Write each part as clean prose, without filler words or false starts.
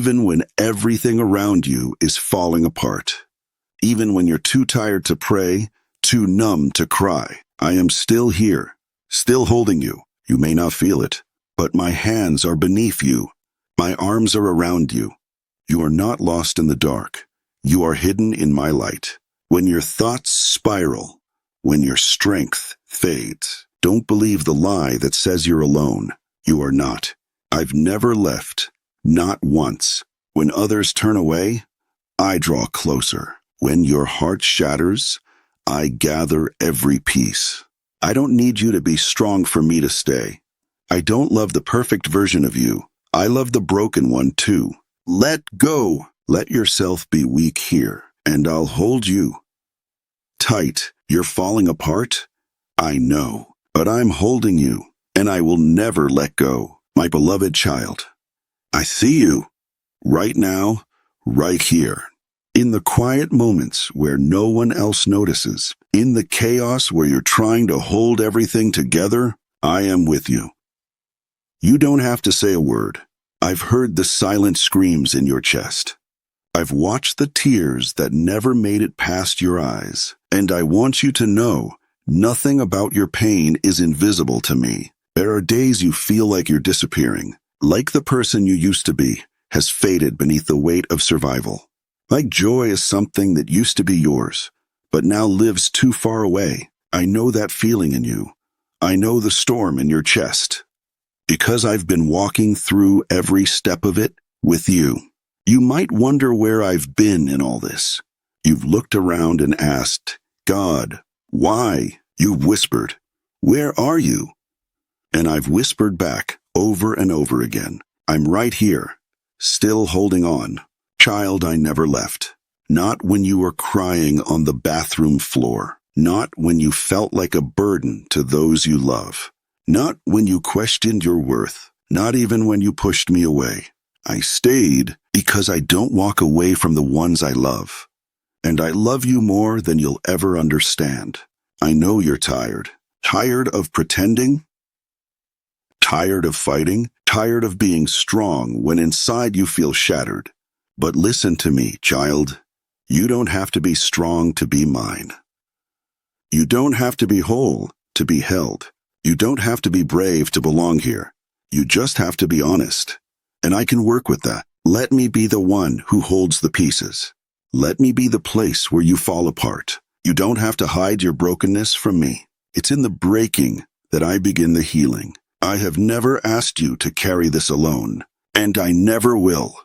even when everything around you is falling apart. Even when you're too tired to pray, too numb to cry, I am still here, still holding you. You may not feel it, but my hands are beneath you. My arms are around you. You are not lost in the dark. You are hidden in my light. When your thoughts spiral, when your strength fades, don't believe the lie that says you're alone. You are not. I've never left, not once. When others turn away, I draw closer. When your heart shatters, I gather every piece. I don't need you to be strong for me to stay. I don't love the perfect version of you. I love the broken one too. Let go. Let yourself be weak here, and I'll hold you tight. You're falling apart? I know, but I'm holding you, and I will never let go. My beloved child, I see you, right now, right here. In the quiet moments where no one else notices, in the chaos where you're trying to hold everything together, I am with you. You don't have to say a word. I've heard the silent screams in your chest. I've watched the tears that never made it past your eyes, and I want you to know nothing about your pain is invisible to me. There are days you feel like you're disappearing, like the person you used to be has faded beneath the weight of survival. Like joy is something that used to be yours, but now lives too far away. I know that feeling in you. I know the storm in your chest. Because I've been walking through every step of it with you. You might wonder where I've been in all this. You've looked around and asked, God, why? You've whispered, where are you? And I've whispered back over and over again, I'm right here, still holding on. Child, I never left. Not when you were crying on the bathroom floor. Not when you felt like a burden to those you love. Not when you questioned your worth. Not even when you pushed me away. I stayed because I don't walk away from the ones I love. And I love you more than you'll ever understand. I know you're tired. Tired of pretending? Tired of fighting? Tired of being strong when inside you feel shattered? But listen to me, child. You don't have to be strong to be mine. You don't have to be whole to be held. You don't have to be brave to belong here. You just have to be honest. And I can work with that. Let me be the one who holds the pieces. Let me be the place where you fall apart. You don't have to hide your brokenness from me. It's in the breaking that I begin the healing. I have never asked you to carry this alone, and I never will.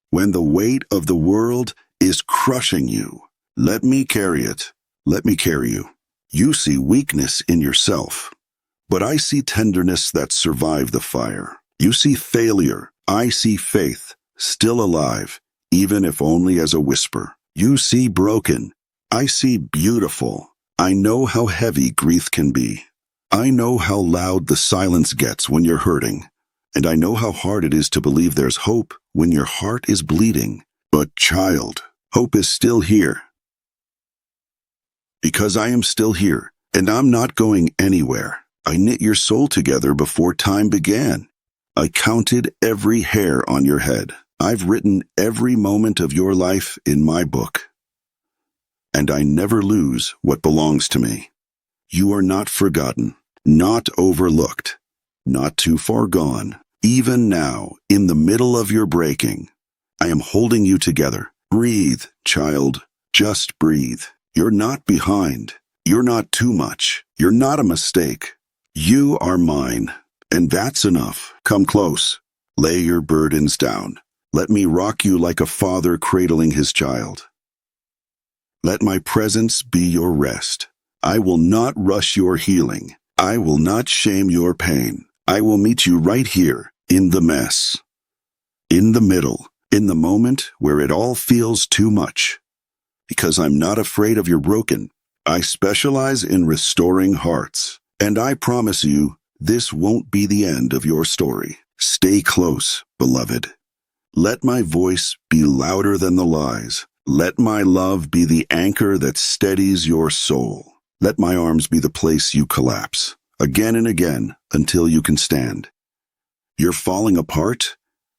When the weight of the world is crushing you, let me carry it. Let me carry you. You see weakness in yourself, but I see tenderness that survived the fire. You see failure. I see faith, still alive, even if only as a whisper. You see broken. I see beautiful. I know how heavy grief can be. I know how loud the silence gets when you're hurting. And I know how hard it is to believe there's hope when your heart is bleeding. But child, hope is still here. Because I am still here, and I'm not going anywhere. I knit your soul together before time began. I counted every hair on your head. I've written every moment of your life in my book. And I never lose what belongs to me. You are not forgotten, not overlooked, not too far gone. Even now, in the middle of your breaking, I am holding you together. Breathe, child, just breathe. You're not behind. You're not too much. You're not a mistake. You are mine, and that's enough. Come close. Lay your burdens down. Let me rock you like a father cradling his child. Let my presence be your rest. I will not rush your healing. I will not shame your pain. I will meet you right here, in the mess. In the middle, in the moment where it all feels too much. Because I'm not afraid of your broken. I specialize in restoring hearts. And I promise you, this won't be the end of your story. Stay close, beloved. Let my voice be louder than the lies. Let my love be the anchor that steadies your soul. Let my arms be the place you collapse, again and again, until you can stand. You're falling apart?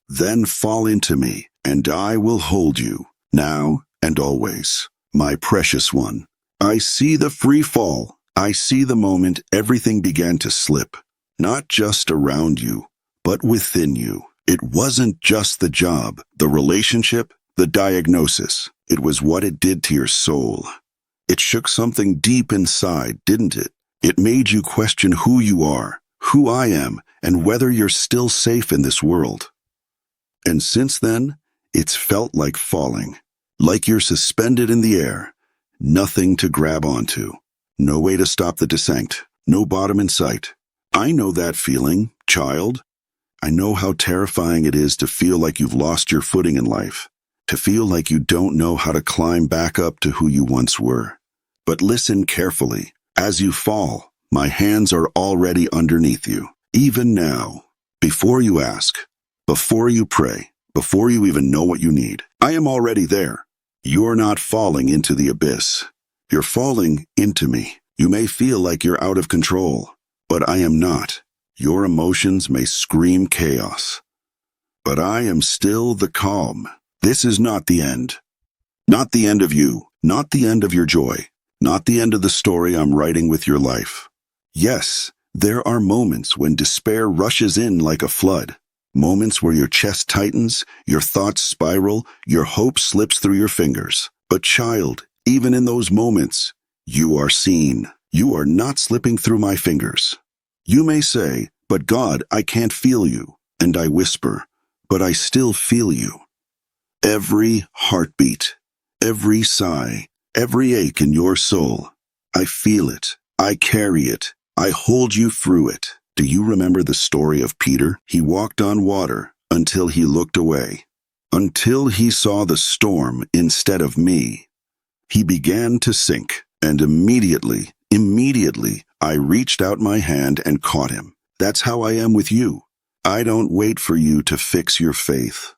Then fall into me, and I will hold you, now and always, my precious one. I see the free fall. I see the moment everything began to slip, not just around you, but within you. It wasn't just the job, the relationship, the diagnosis. It was what it did to your soul. It shook something deep inside, didn't it? It made you question who you are, who I am, and whether you're still safe in this world. And since then, it's felt like falling, like you're suspended in the air, nothing to grab onto, no way to stop the descent, no bottom in sight. I know that feeling, child. I know how terrifying it is to feel like you've lost your footing in life, to feel like you don't know how to climb back up to who you once were. But listen carefully. As you fall, my hands are already underneath you, even now. Before you ask, before you pray, before you even know what you need, I am already there. You're not falling into the abyss. You're falling into me. You may feel like you're out of control, but I am not. Your emotions may scream chaos, but I am still the calm. This is not the end. Not the end of you, not the end of your joy, not the end of the story I'm writing with your life. Yes, there are moments when despair rushes in like a flood, moments where your chest tightens, your thoughts spiral, your hope slips through your fingers. But child, even in those moments, you are seen. You are not slipping through my fingers. You may say, but God, I can't feel you. And I whisper, but I still feel you. Every heartbeat, every sigh, every ache in your soul. I feel it. I carry it. I hold you through it. Do you remember the story of Peter? He walked on water until he looked away, until he saw the storm instead of me. He began to sink, and immediately, I reached out my hand and caught him. That's how I am with you. I don't wait for you to fix your faith.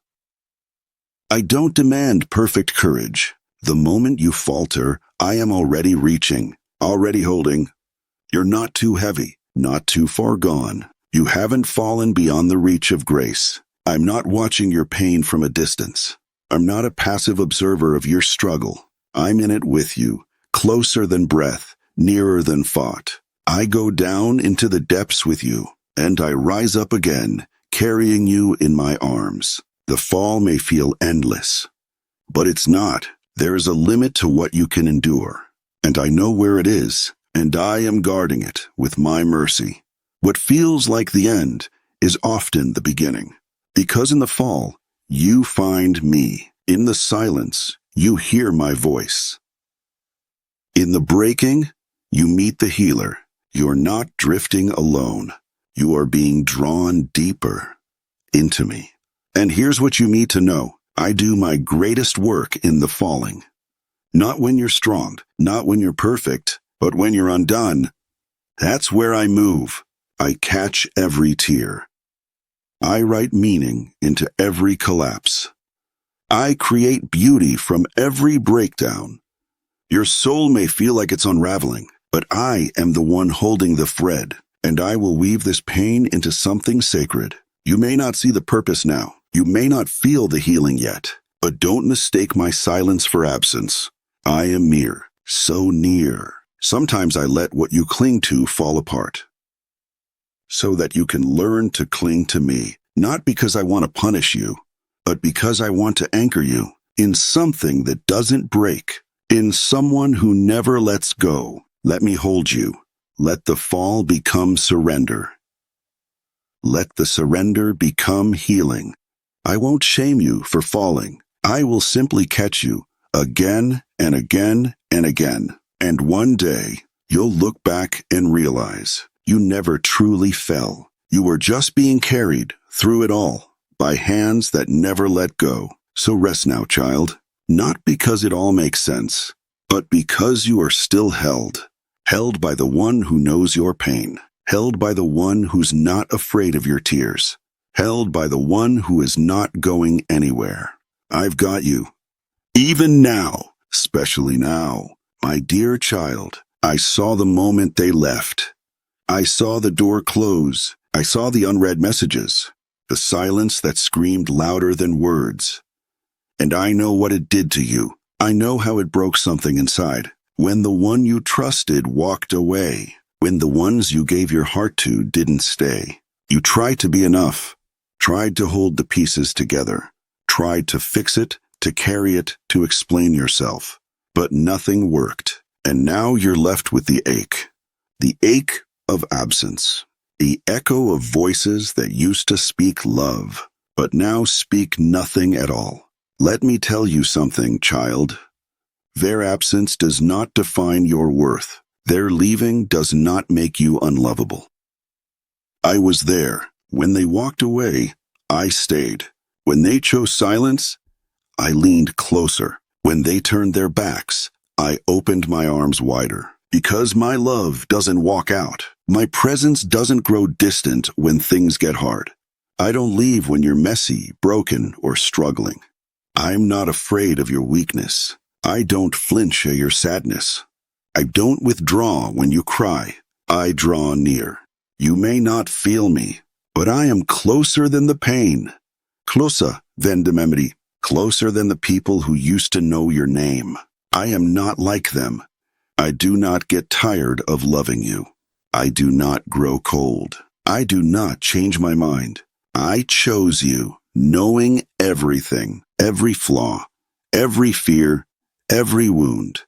I don't demand perfect courage. The moment you falter, I am already reaching, already holding. You're not too heavy, not too far gone. You haven't fallen beyond the reach of grace. I'm not watching your pain from a distance. I'm not a passive observer of your struggle. I'm in it with you, closer than breath, nearer than thought. I go down into the depths with you, and I rise up again, carrying you in my arms. The fall may feel endless, but it's not. There is a limit to what you can endure, and I know where it is, and I am guarding it with my mercy. What feels like the end is often the beginning, because in the fall, you find me. In the silence, you hear my voice. In the breaking, you meet the healer. You're not drifting alone. You are being drawn deeper into me. And here's what you need to know. I do my greatest work in the falling. Not when you're strong, not when you're perfect, but when you're undone. That's where I move. I catch every tear. I write meaning into every collapse. I create beauty from every breakdown. Your soul may feel like it's unraveling, but I am the one holding the thread, and I will weave this pain into something sacred. You may not see the purpose now. You may not feel the healing yet, but don't mistake my silence for absence. I am near, so near. Sometimes I let what you cling to fall apart, so that you can learn to cling to me, not because I want to punish you, but because I want to anchor you in something that doesn't break, in someone who never lets go. Let me hold you. Let the fall become surrender. Let the surrender become healing. I won't shame you for falling. I will simply catch you again and again and again. And one day, you'll look back and realize you never truly fell. You were just being carried through it all by hands that never let go. So rest now, child, not because it all makes sense, but because you are still held by the one who knows your pain, held by the one who's not afraid of your tears, held by the one who is not going anywhere. I've got you. Even now, especially now, my dear child, I saw the moment they left. I saw the door close. I saw the unread messages. the silence that screamed louder than words. And I know what it did to you. I know how it broke something inside. When the one you trusted walked away, when the ones you gave your heart to didn't stay. You tried to be enough, tried to hold the pieces together, tried to fix it, to carry it, to explain yourself. But nothing worked. And now you're left with the ache of absence, the echo of voices that used to speak love, but now speak nothing at all. Let me tell you something, child. Their absence does not define your worth. Their leaving does not make you unlovable. I was there. When they walked away, I stayed. When they chose silence, I leaned closer. When they turned their backs, I opened my arms wider. Because my love doesn't walk out. My presence doesn't grow distant when things get hard. I don't leave when you're messy, broken, or struggling. I'm not afraid of your weakness. I don't flinch at your sadness. I don't withdraw when you cry. I draw near. You may not feel me, but I am closer than the pain. Closer than the memory. Closer than the people who used to know your name. I am not like them. I do not get tired of loving you. I do not grow cold. I do not change my mind. I chose you, knowing everything, every flaw, every fear, every wound.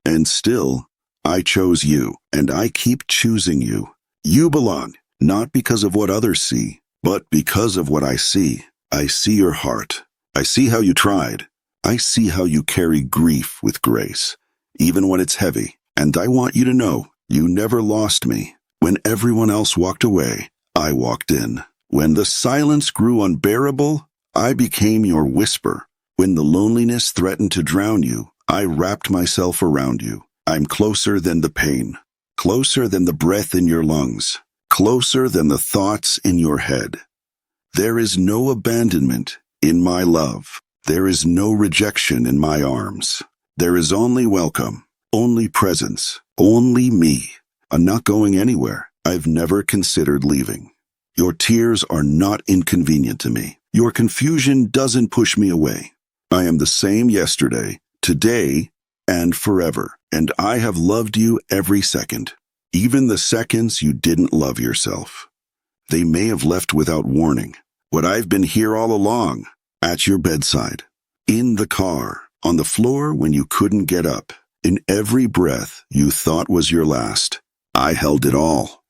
And still, I chose you, and I keep choosing you. You belong, not because of what others see, but because of what I see. I see your heart. I see how you tried. I see how you carry grief with grace, even when it's heavy. And I want you to know, you never lost me. When everyone else walked away, I walked in. When the silence grew unbearable, I became your whisper. When the loneliness threatened to drown you, I wrapped myself around you. I'm closer than the pain, closer than the breath in your lungs, closer than the thoughts in your head. There is no abandonment in my love. There is no rejection in my arms. There is only welcome. Only presence, only me. I'm not going anywhere. I've never considered leaving. Your tears are not inconvenient to me. Your confusion doesn't push me away. I am the same yesterday, today, and forever. And I have loved you every second, even the seconds you didn't love yourself. They may have left without warning, but I've been here all along, at your bedside, in the car, on the floor when you couldn't get up. In every breath you thought was your last, I held it all.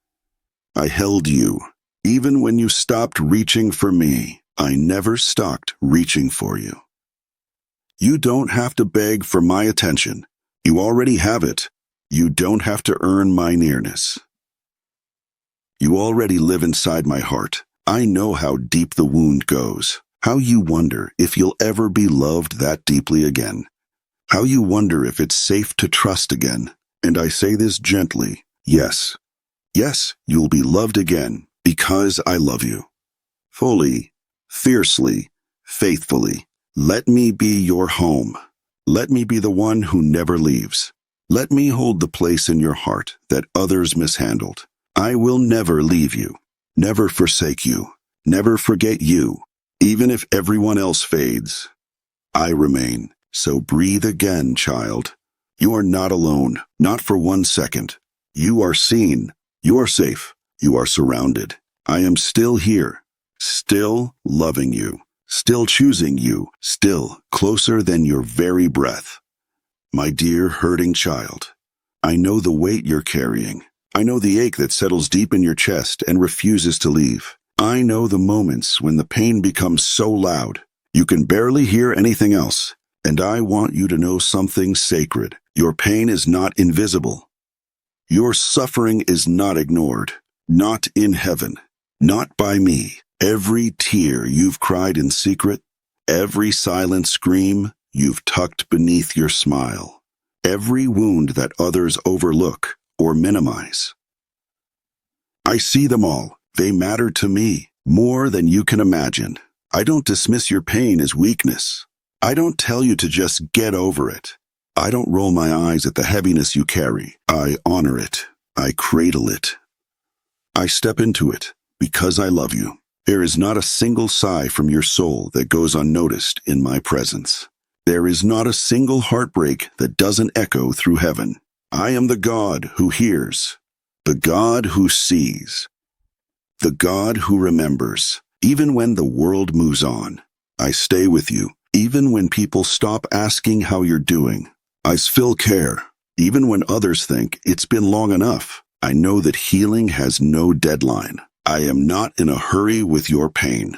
I held you. Even when you stopped reaching for me, I never stopped reaching for you. You don't have to beg for my attention. You already have it. You don't have to earn my nearness. You already live inside my heart. I know how deep the wound goes, how you wonder if you'll ever be loved that deeply again. How you wonder if it's safe to trust again. And I say this gently, yes. Yes, you'll be loved again because I love you. Fully, fiercely, faithfully. Let me be your home. Let me be the one who never leaves. Let me hold the place in your heart that others mishandled. I will never leave you, never forsake you, never forget you, even if everyone else fades. I remain. So breathe again, child. You are not alone, not for 1 second. You are seen. You are safe. You are surrounded. I am still here, still loving you, still choosing you, still closer than your very breath. My dear hurting child, I know the weight you're carrying. I know the ache that settles deep in your chest and refuses to leave. I know the moments when the pain becomes so loud, you can barely hear anything else. And I want you to know something sacred. Your pain is not invisible. Your suffering is not ignored. Not in heaven. Not by me. Every tear you've cried in secret, every silent scream you've tucked beneath your smile, every wound that others overlook or minimize. I see them all. They matter to me more than you can imagine. I don't dismiss your pain as weakness. I don't tell you to just get over it. I don't roll my eyes at the heaviness you carry. I honor it. I cradle it. I step into it because I love you. There is not a single sigh from your soul that goes unnoticed in my presence. There is not a single heartbreak that doesn't echo through heaven. I am the God who hears, the God who sees, the God who remembers. Even when the world moves on, I stay with you. Even when people stop asking how you're doing, I still care. Even when others think it's been long enough, I know that healing has no deadline. I am not in a hurry with your pain,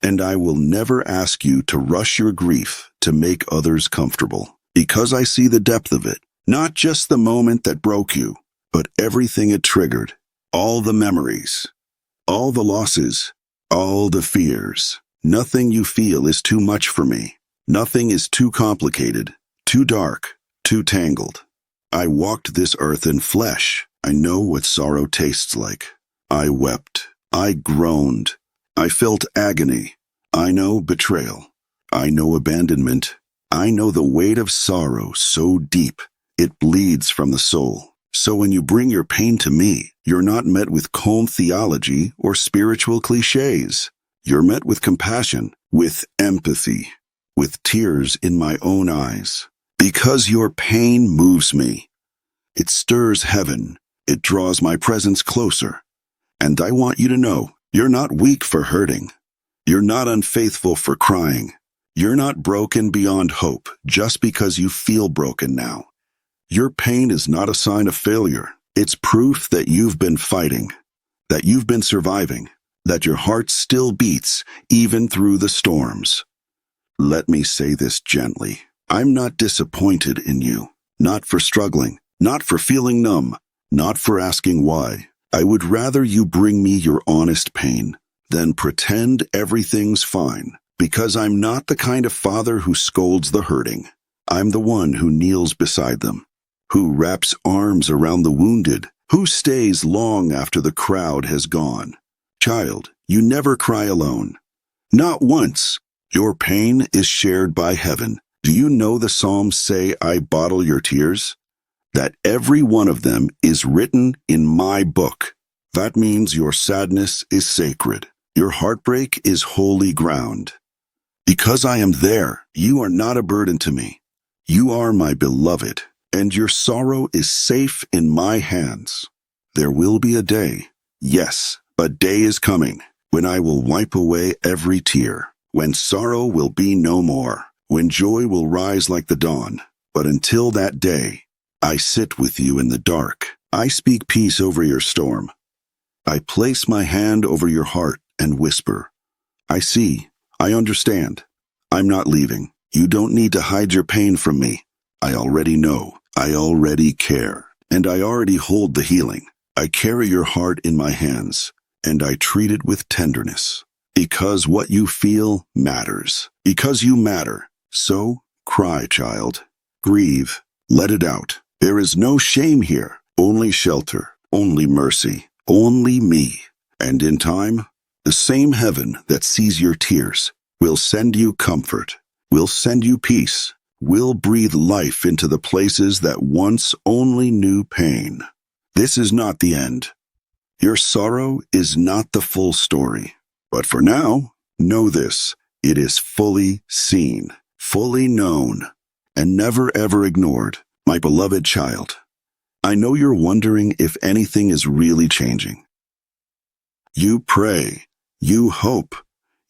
and I will never ask you to rush your grief to make others comfortable, because I see the depth of it, not just the moment that broke you, but everything it triggered, all the memories, all the losses, all the fears. Nothing you feel is too much for me. Nothing is too complicated, too dark, too tangled. I walked this earth in flesh. I know what sorrow tastes like. I wept. I groaned. I felt agony. I know betrayal. I know abandonment. I know the weight of sorrow so deep, it bleeds from the soul. So when you bring your pain to me, you're not met with calm theology or spiritual cliches. You're met with compassion, with empathy, with tears in my own eyes. Because your pain moves me. It stirs heaven. It draws my presence closer. And I want you to know, you're not weak for hurting. You're not unfaithful for crying. You're not broken beyond hope just because you feel broken now. Your pain is not a sign of failure. It's proof that you've been fighting, that you've been surviving, that your heart still beats even through the storms. Let me say this gently. I'm not disappointed in you, not for struggling, not for feeling numb, not for asking why. I would rather you bring me your honest pain than pretend everything's fine, because I'm not the kind of father who scolds the hurting. I'm the one who kneels beside them, who wraps arms around the wounded, who stays long after the crowd has gone. Child, you never cry alone. Not once. Your pain is shared by heaven. Do you know the Psalms say, I bottle your tears? That every one of them is written in my book. That means your sadness is sacred. Your heartbreak is holy ground. Because I am there, you are not a burden to me. You are my beloved, and your sorrow is safe in my hands. There will be a day, yes, a day is coming, when I will wipe away every tear, when sorrow will be no more, when joy will rise like the dawn. But until that day, I sit with you in the dark. I speak peace over your storm. I place my hand over your heart and whisper, I see, I understand. I'm not leaving. You don't need to hide your pain from me. I already know. I already care. And I already hold the healing. I carry your heart in my hands, and I treat it with tenderness. Because what you feel matters. Because you matter. So, cry, child. Grieve. Let it out. There is no shame here. Only shelter. Only mercy. Only me. And in time, the same heaven that sees your tears will send you comfort, will send you peace, will breathe life into the places that once only knew pain. This is not the end. Your sorrow is not the full story. But for now, know this, it is fully seen, fully known, and never ever ignored, my beloved child. I know you're wondering if anything is really changing. You pray, you hope,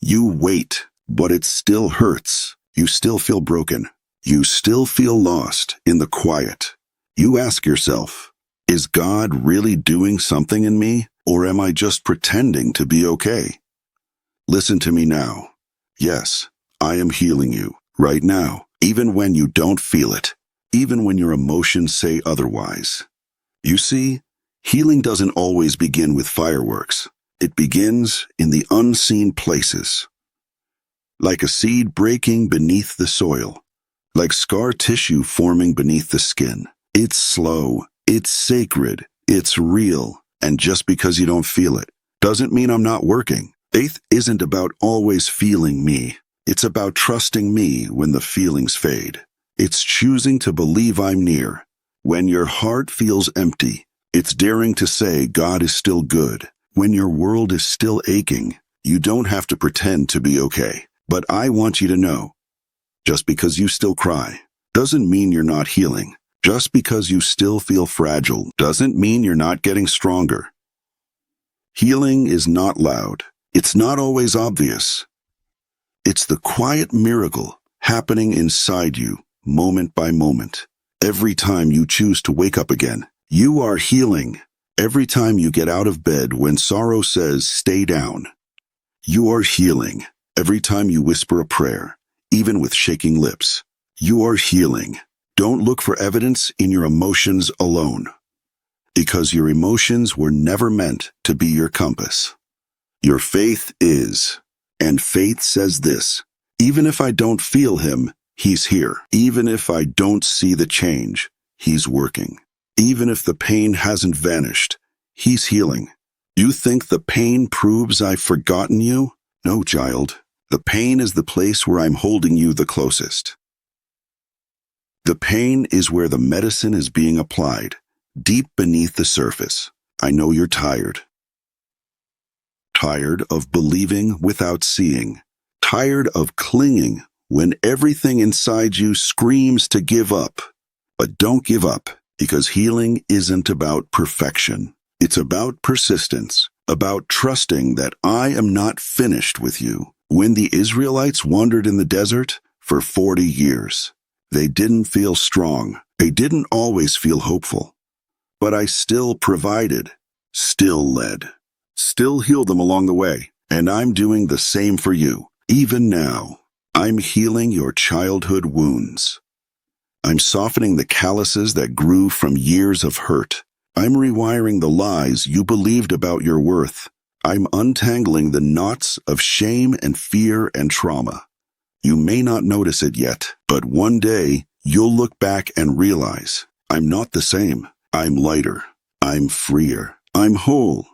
you wait, but it still hurts. You still feel broken. You still feel lost in the quiet. You ask yourself, is God really doing something in me, or am I just pretending to be okay? Listen to me now. Yes, I am healing you right now, even when you don't feel it, even when your emotions say otherwise. You see, healing doesn't always begin with fireworks. It begins in the unseen places. Like a seed breaking beneath the soil, like scar tissue forming beneath the skin. It's slow, it's sacred, it's real, and just because you don't feel it doesn't mean I'm not working. Faith isn't about always feeling me. It's about trusting me when the feelings fade. It's choosing to believe I'm near. When your heart feels empty, it's daring to say God is still good. When your world is still aching, You don't have to pretend to be okay. But I want you to know, just because you still cry doesn't mean you're not healing. Just because you still feel fragile doesn't mean you're not getting stronger. Healing is not loud. It's not always obvious. It's the quiet miracle happening inside you, moment by moment. Every time you choose to wake up again, you are healing. Every time you get out of bed when sorrow says, stay down, you are healing. Every time you whisper a prayer, even with shaking lips, you are healing. Don't look for evidence in your emotions alone, because your emotions were never meant to be your compass. Your faith is, and faith says this: even if I don't feel him, he's here. Even if I don't see the change, he's working. Even if the pain hasn't vanished, he's healing. You think the pain proves I've forgotten you? No, child. The pain is the place where I'm holding you the closest. The pain is where the medicine is being applied, deep beneath the surface. I know you're tired. Tired of believing without seeing. Tired of clinging when everything inside you screams to give up. But don't give up, because healing isn't about perfection. It's about persistence, about trusting that I am not finished with you. When the Israelites wandered in the desert for 40 years, they didn't feel strong. They didn't always feel hopeful. But I still provided, still led, still healed them along the way. And I'm doing the same for you. Even now, I'm healing your childhood wounds. I'm softening the calluses that grew from years of hurt. I'm rewiring the lies you believed about your worth. I'm untangling the knots of shame and fear and trauma. You may not notice it yet, but one day you'll look back and realize I'm not the same. I'm lighter. I'm freer. I'm whole.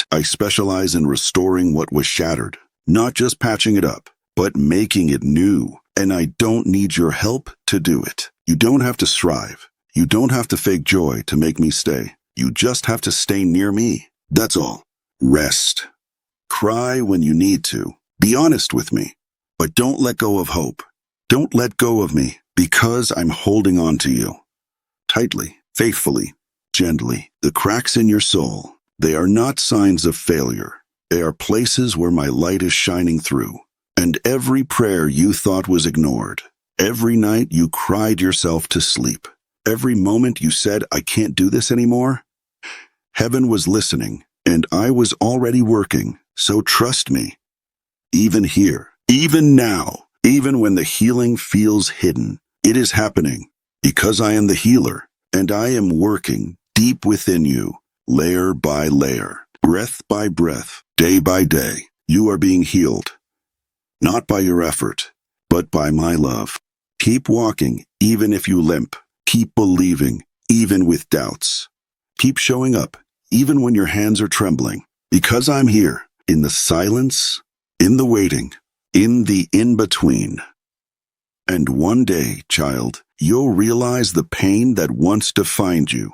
I specialize in restoring what was shattered, not just patching it up, but making it new. And I don't need your help to do it. You don't have to strive. You don't have to fake joy to make me stay. You just have to stay near me. That's all. Rest. Cry when you need to. Be honest with me. But don't let go of hope. Don't let go of me, because I'm holding on to you. Tightly, faithfully, gently. The cracks in your soul, they are not signs of failure. They are places where my light is shining through. And every prayer you thought was ignored, every night you cried yourself to sleep, every moment you said, I can't do this anymore, heaven was listening, and I was already working. So trust me. Even here, even now, even when the healing feels hidden, it is happening, because I am the healer, and I am working deep within you, layer by layer, breath by breath, day by day. You are being healed. Not by your effort, but by my love. Keep walking, even if you limp. Keep believing, even with doubts. Keep showing up, even when your hands are trembling. Because I'm here, in the silence, in the waiting, in the in-between. And one day, child, you'll realize the pain that once defined you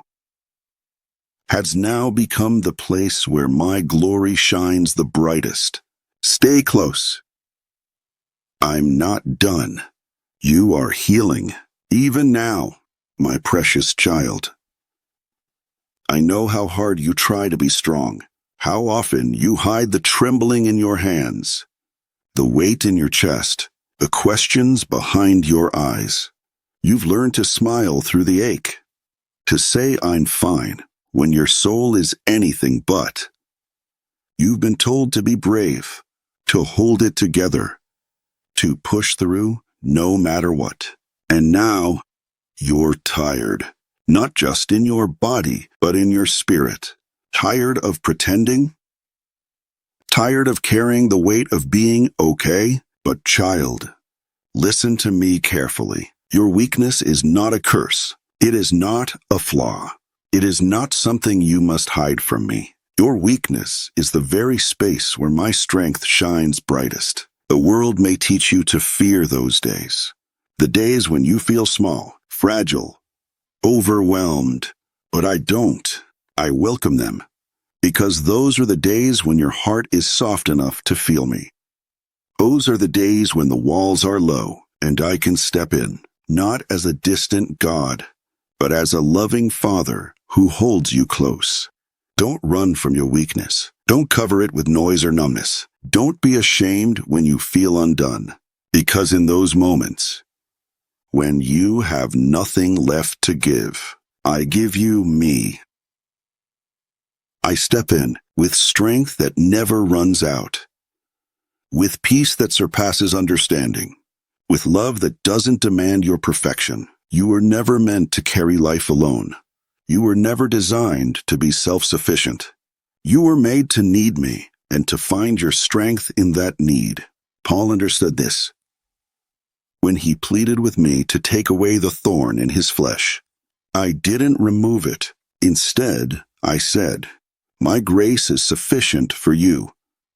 has now become the place where my glory shines the brightest. Stay close. I'm not done. You are healing, even now, my precious child. I know how hard you try to be strong, how often you hide the trembling in your hands, the weight in your chest, the questions behind your eyes. You've learned to smile through the ache, to say I'm fine when your soul is anything but. You've been told to be brave, to hold it together, to push through no matter what. And now, you're tired, not just in your body, but in your spirit. Tired of pretending? Tired of carrying the weight of being okay? But child, listen to me carefully. Your weakness is not a curse. It is not a flaw. It is not something you must hide from me. Your weakness is the very space where my strength shines brightest. The world may teach you to fear those days. The days when you feel small, fragile, overwhelmed. But I don't. I welcome them. because those are the days when your heart is soft enough to feel me. Those are the days when the walls are low and I can step in, not as a distant God, but as a loving Father who holds you close. Don't run from your weakness. Don't cover it with noise or numbness. Don't be ashamed when you feel undone, because in those moments, when you have nothing left to give, I give you me. I step in with strength that never runs out, with peace that surpasses understanding, with love that doesn't demand your perfection. You were never meant to carry life alone. You were never designed to be self-sufficient. You were made to need me and to find your strength in that need. Paul understood this when he pleaded with me to take away the thorn in his flesh. I didn't remove it. Instead, I said, "My grace is sufficient for you,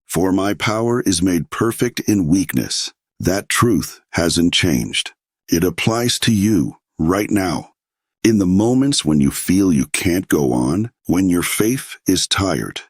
for my power is made perfect in weakness." That truth hasn't changed. It applies to you right now. In the moments when you feel you can't go on, when your faith is tired,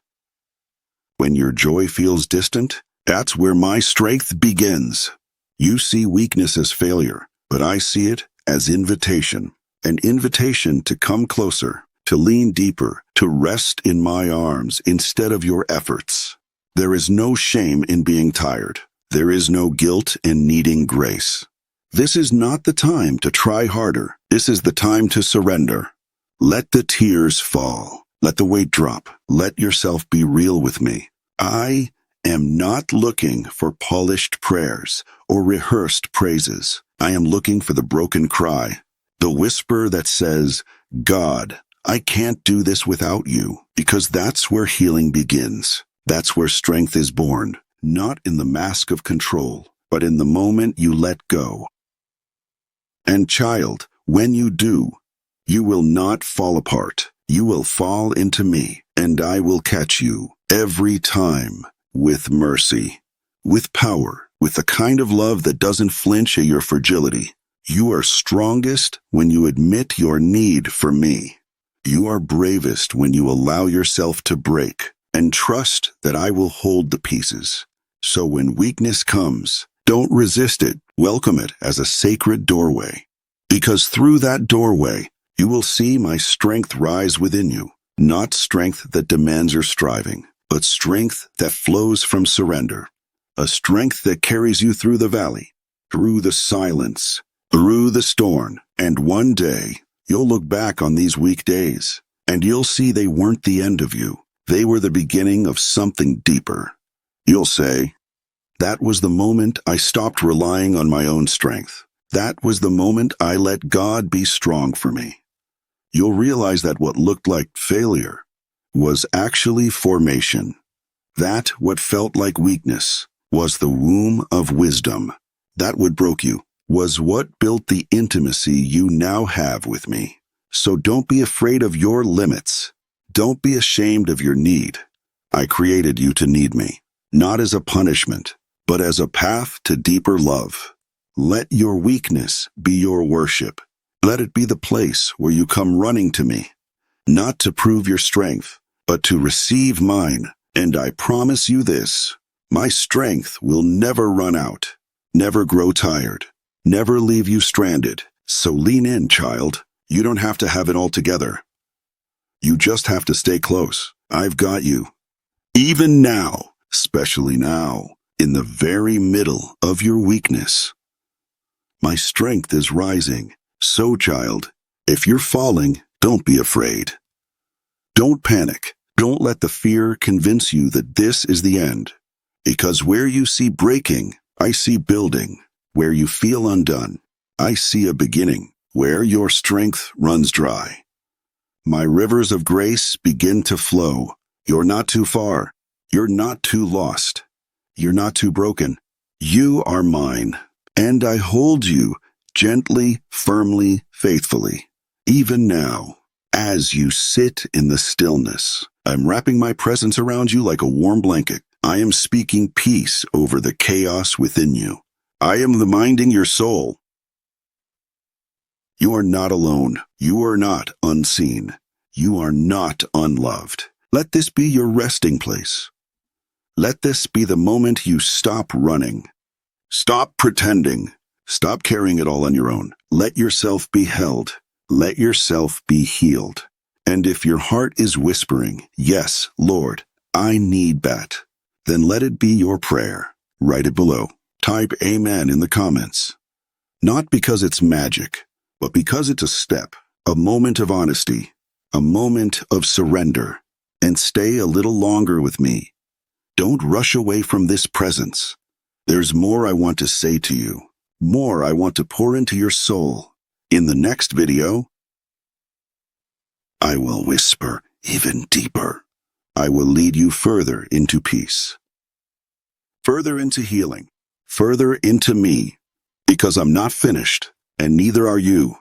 when your joy feels distant, that's where my strength begins. You see weakness as failure, but I see it as invitation. An invitation to come closer, to lean deeper, to rest in my arms instead of your efforts. There is no shame in being tired. There is no guilt in needing grace. This is not the time to try harder. This is the time to surrender. Let the tears fall. Let the weight drop. Let yourself be real with me. I am not looking for polished prayers or rehearsed praises. I am looking for the broken cry, the whisper that says, "God, I can't do this without you," because that's where healing begins. That's where strength is born, not in the mask of control, but in the moment you let go. And child, when you do, you will not fall apart. You will fall into me, and I will catch you every time with mercy, with power, with the kind of love that doesn't flinch at your fragility. You are strongest when you admit your need for me. You are bravest when you allow yourself to break and trust that I will hold the pieces. So when weakness comes, don't resist it. Welcome it as a sacred doorway. Because through that doorway, you will see my strength rise within you. Not strength that demands your striving, but strength that flows from surrender. A strength that carries you through the valley, through the silence, through the storm. And one day, you'll look back on these weak days, and you'll see they weren't the end of you. They were the beginning of something deeper. You'll say, "That was the moment I stopped relying on my own strength. That was the moment I let God be strong for me." You'll realize that what looked like failure was actually formation. That what felt like weakness was the womb of wisdom. That what broke you was what built the intimacy you now have with me. So don't be afraid of your limits. Don't be ashamed of your need. I created you to need me, not as a punishment, but as a path to deeper love. Let your weakness be your worship. Let it be the place where you come running to me, not to prove your strength, but to receive mine. And I promise you this, my strength will never run out, never grow tired, never leave you stranded. So lean in, child. You don't have to have it all together. You just have to stay close. I've got you. Even now, especially now, in the very middle of your weakness, my strength is rising. So, child, if you're falling, don't be afraid. Don't panic. Don't let the fear convince you that this is the end. Because where you see breaking, I see building. Where you feel undone, I see a beginning. Where your strength runs dry, my rivers of grace begin to flow. You're not too far. You're not too lost. You're not too broken. You are mine, and I hold you gently, firmly, faithfully. Even now, as you sit in the stillness, I'm wrapping my presence around you like a warm blanket. I am speaking peace over the chaos within you. I am reminding your soul, you are not alone. You are not unseen. You are not unloved. Let this be your resting place. Let this be the moment you stop running. Stop pretending. Stop carrying it all on your own. Let yourself be held. Let yourself be healed. And if your heart is whispering, "Yes, Lord, I need that," then let it be your prayer. Write it below. Type Amen in the comments. Not because it's magic, but because it's a step, a moment of honesty, a moment of surrender. And stay a little longer with me. Don't rush away from this presence. There's more I want to say to you, more I want to pour into your soul. In the next video, I will whisper even deeper. I will lead you further into peace, further into healing, further into me, because I'm not finished, and neither are you.